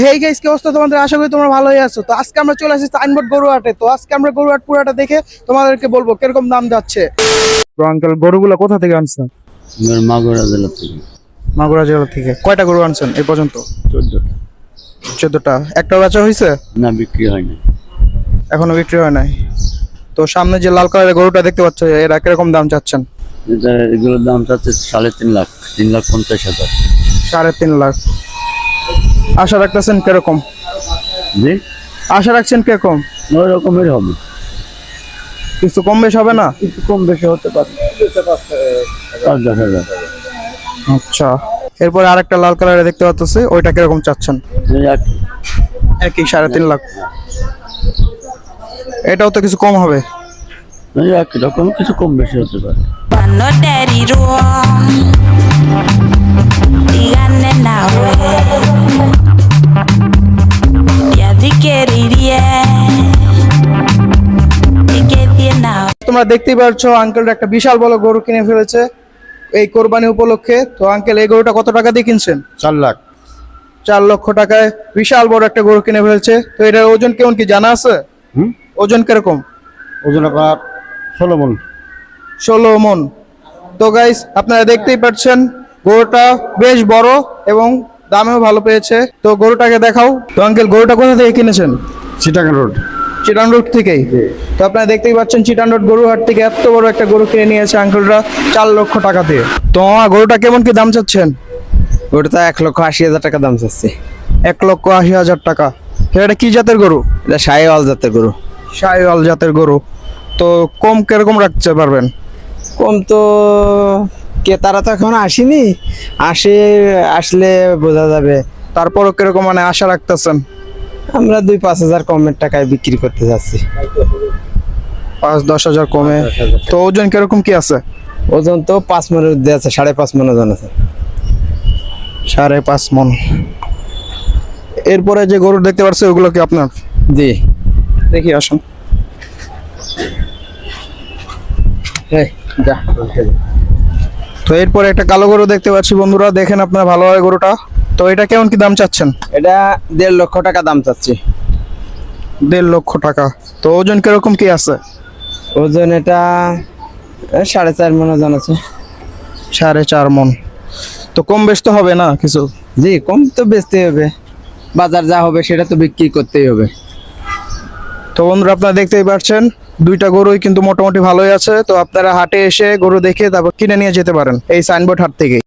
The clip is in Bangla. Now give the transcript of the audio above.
হেই গাইস, কি অবস্থা তোমাদের? আশা করি তোমরা ভালোই আছো। তো আজকে আমরা চলে আসছি সাইনবোর্ড গরুহাটে। তো আজকে আমরা গরুহাট পুরাটা দেখে তোমাদেরকে বলবো কিরকম দাম যাচ্ছে। তো আঙ্কেল, গরুগুলো কোথা থেকে আনছেন? মাগুরা জেলা থেকে। মাগুরা জেলা থেকে। কয়টা গরু আনছেন এই পর্যন্ত? 14টা। 14টা। একটা বেচা হয়েছে? না, বিক্রি হয়নি। এখনো বিক্রি হয় নাই। তো সামনে যে লাল কালারের গরুটা দেখতে পাচ্ছ, এরা কিরকম দাম চাচ্ছেন? এগুলোর দাম চাচ্ছে 3.5 লাখ, 3,50,000। 3.5 লাখ। আশা রাখতেছেন কিরকম? জি, আশা রাখছেন কিরকম? ওই রকমের হবে। কিছু কম বেশ হবে না? একটু কম বেশি হতে পারে। 5,000। আচ্ছা, এরপরে আরেকটা লাল কালারের দেখতে পাচ্ছি, ওইটা কিরকম চাচ্ছেন? একই 3.5 লাখ। এটাও তো কিছু কম হবে। একই রকম, কিছু কম বেশি হতে পারে। No daddy wrong. Díganle nawe. Ya di querería. Di que tiene. তোমরা দেখতেই পাচ্ছ আঙ্কেল একটা বিশাল বড় গরু কিনে ফেলেছে এই কোরবানি উপলক্ষে। তো আঙ্কেল, এই গরুটা কত টাকা দিয়ে কিনছেন? 4 লাখ। 4 লক্ষ টাকায় বিশাল বড় একটা গরু কিনে ফেলেছে। তো এটার ওজন কেমন কি জানা আছে? ওজন কিরকম? ওজন আপনার 16 মণ। 16 মণ। তো গাইস, আপনারা দেখতেই পাচ্ছেন গরুটা বেশ বড় এবং দামেও ভালো পেয়েছে। তো গরুটাকে দেখাও। তো আঙ্কেল, গরুটা কোথা থেকে কিনেছেন? চিটাগাং রোড। চিটান রোড থেকেই। তো আপনারা দেখতেই পাচ্ছেন চিটান রোড গরুহাট থেকে এত বড় একটা গরু কিনে নিয়েছে আঙ্কেলরা 4 লক্ষ টাকা দিয়ে। তো গরুটা কেমন কি দাম চাচ্ছেন? ওটা তো 1,80,000 টাকা দাম চাচ্ছে। 1,80,000 টাকা। এটা কি জাতের গরু? এটা শাহিওয়াল জাতের গরু। শাহিওয়াল জাতের গরু। তো কম কিরকম রাখতে পারবেন? কম তো ক্রেতারা তো এখন আসেনি, আসলে বোঝা যাবে। তারপরও কিরকম মানে আশা রাখতেছেন? আমরা 2-5 হাজার কমের টাকায় বিক্রি করতে যাচ্ছি। 5-10 হাজার কমে। তো ওজন কিরকম কি আছে? ওজন তো 5 মনের মধ্যে আছে, 5.5 মন ওজন আছে। 5.5 মণ। এরপরে যে গরু দেখতে পাচ্ছি ওগুলো কি আপনার? জি। দেখি, আসুন। যা। তো এরপরে একটা কালো গরু দেখতে পাচ্ছি বন্ধুরা, দেখেন আপনারা ভালোভাবে গরুটা। তো এটা কেমন কি দাম চাচ্ছেন? এটা 1.5 লক্ষ টাকা দাম চাচ্ছি। 1.5 লক্ষ টাকা। তো ওজন কিরকম কি আছে? ওজন এটা 4.5 মন ওজন আছে। 4.5 মণ। তো কম বেশ তো হবে না কিছু? জি, কম তো বেচতে হবে, বাজার যা হবে সেটা তো বিক্রি করতেই হবে। তো বন্ধুরা, আপনারা দেখতেই পাচ্ছেন দুইটা গরুই কিন্তু মোটামুটি ভালোই আছে। তো আপনারা হাটে এসে গরু দেখে তারপর কিনে নিয়ে যেতে পারেন এই সাইনবোর্ড হাট থেকে।